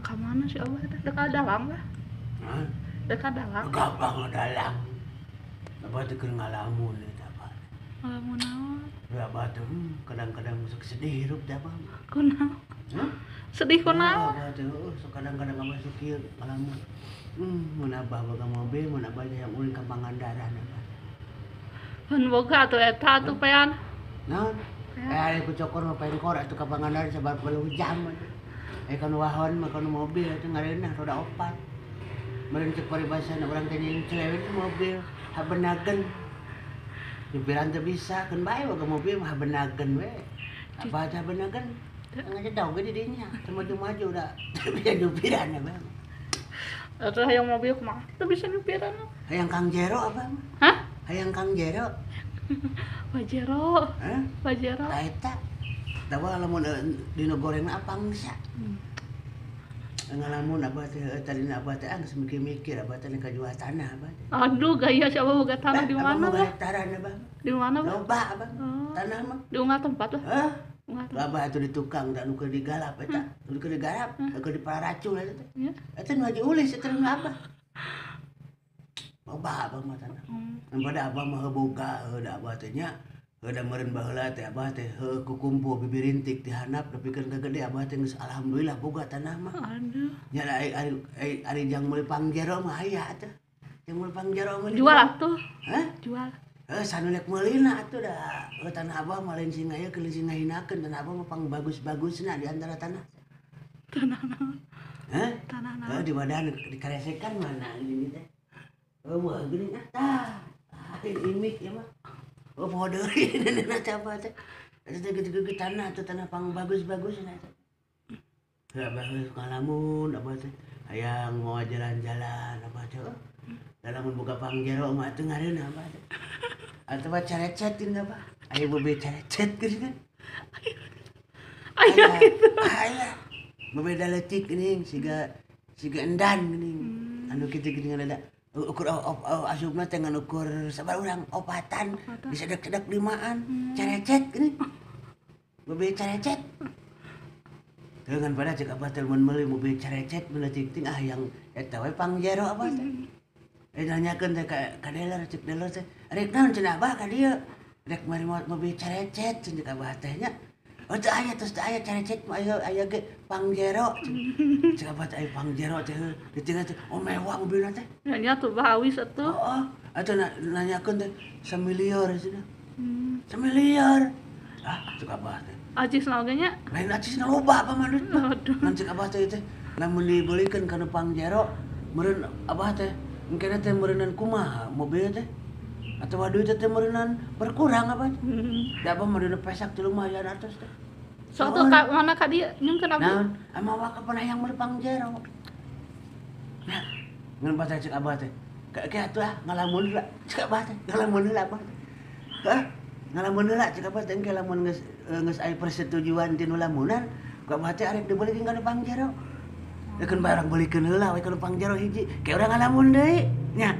ka mana si Abah teh? Dekat dalam lah. Hah? Dekat dalam. Gampang dalang. Abah teh keur ngalamun eta Pak. Ngalamun naon? Ya Abah teh kadang-kadang sok sedih hirup teh Abah. Kunaon? Hah? Sedih kunaon? Abah teh sok kadang-kadang masuk kieu ngalamun. Mun Abah boga mobil, mun Abah yang ulin ka Pangandaran Abah. Mun boga atuh eta atuh pean. Naon? Pean. Ku cokor mah pengkor atuh ka Pangandaran sabab 10 jam atuh. Kan wahon mah kana mobil atuh ngareunah roda 4. Meureun cek paribasana urang teh nying celewean mobil habenageun. Nyupiran teh bisa, keun bae boga mobil mah habenageun we. Apa teh habenageun? Ngajadog ge di dinya, teu maju-maju da. Bisa nyupiran Abah. Atuh hayang mobil kumaha? Teu bisa nyupiran. Hayang Kang Jero Abah mah. Hah? Hayang Kang Jero. Pajero. Hah? Pajero. Tah eta. Tawa lamun dina goreng apang sia. Ngalamun Abah teh tadina Abah teh geus mikir-mikir Abah teh kajual tanah Abah. Aduh, gaya si Abah boga tanah di mana, Abah Bah? tanah Abah. Di mana, Bah? Loba Abah. Oh. Tanah mah. Di unggal tempat lah. Hah? Unggal tempat. Abah atuh di tukang da nu keur digalap eta. Nu keur digalap, keur diparacul eta teh. Ya. Eta nu haji ulis eta nu Abah. Loba Abah mah tanah. Pada Abah mah boga da Abah teh nya. Da meureun baheula teh Abah teh kukumpu bibirintik ti handap nepikeun ka gede Abah teh geus alhamdulillah boga tanah mah. Aduh. Nya da ari jang meuli Pangjero mah aya atuh. Jang meuli Pangjero mah. Jual atuh. Hah? Jual. Sanulek meulina atuh da. Tanah Abah mah lain sing aya keur sing ngahinakeun tanah Abah mah pang bagus-bagusna di antara tanah. Tanah naon? Hah? Tanah naon? Di wadah dikaresekan mana ini teh. Wah geuning tah. Ini imik ya mah. Poho deui nenek apa teh. Eta teh gede-gede tanah teh tanah pang bagus-bagusna teh. Abah ngalamun Abah teh hayang mau jalan-jalan Abah teh. Lamun boga Pangjero mah teu ngareunah Abah teh. Atuh mah carecet teh Abah. Aya bebe carecet geuning kan. Aya gitu. Aya. Bebeda leutik geuning siga endan geuning. Anu kitu-kitu ngada ukur asupna teh ngan ukur sabar urang opatan disedek-sedek limaan carecet geuning. Bebe carecet. Dengan pada cek Abah teh mun meuli mobil carecet leutik ting yang eta we Pangjero Abah teh. Nanyakeun teh ka dealer cek dealer teh. Rek naon cenah Abah ka dieu? Rek mari mobil carecet cek Abah teh nya. Oh teu aya carecet mah aya ge Pangjero. Cek Abah teh aya Pangjero teh ditinggal teh mewah mobilna teh. Nya tuh bawis atuh. Oh, atuh nanyakeun teh 1 miliar cenah. 1 miliar. Cek Abah teh. Acis naon nya? Lain acisna loba apa mah duit mah. Aduh. Ngan cek Abah teh lamun dibelikeun kana Pangjero meureun Abah teh engkena teh meureunan kumaha mobil teh. Atawa duit teh meureunan berkurang Abah. Da Abah mah dina pesak teh lumayan atas teh. Sok tuh ka mana ka dieu nyungkeun abdi. Naon? Amawa ka panayang meuli Pangjero. Nah, ngan baca cek Abah teh. Kayak atuh ngalamun heula cek Abah teh. Ngalamun heula Abah. Hah? Ngalamun heula cek Abah teh engke lamun geus aya persetujuan ti nu lamunan, ku Abah teh arek dibelikeun ka Pangjero. Keun barang belikeun heula we ka Pangjero hiji. Kayak urang ngalamun deui nya.